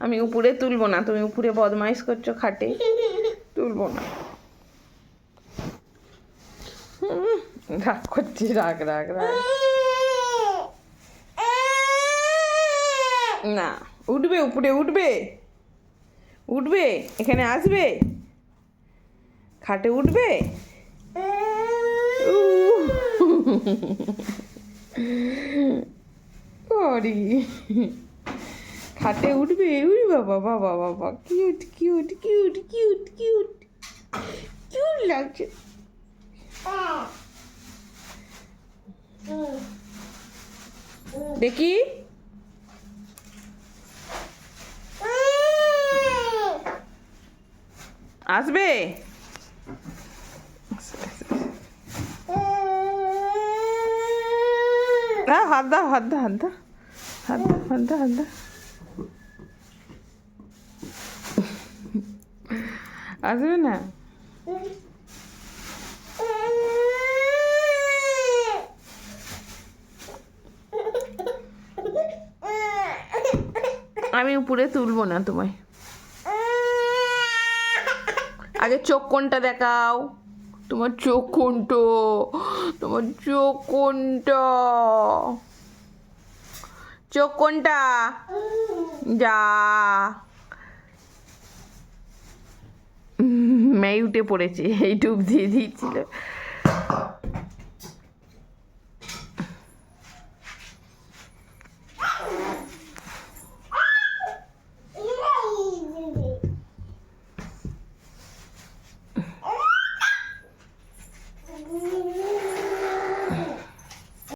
আমি উপরে তুলবো না, তুমি উপরে বদমাইশ করছো খাটে, তুলবো না। রাগ করছি, রাগ রাগ রাগ। না, উঠবে, উপরে উঠবে, উঠবে, এখানে আসবে, খাটে উঠবে। ওরে খাটে উঠবে, উড়ি বাবা বাবা বাবা, cute cute cute cute cute cute লাগছে। দেখি আসবে। হাত দা হাত দা হাত দা হাত দা হাত দা হাত দা। আসবে না? আমি উপরে তুলবো না তোমায়। আগে চোখ কোনটা দেখাও, তোমার চোখ কোনটা, তোমার চোখ কোনটা, চোখ কোনটা, যা। মেয়ে উঠে পড়েছে, এই ডুব দিয়ে দিয়েছিল।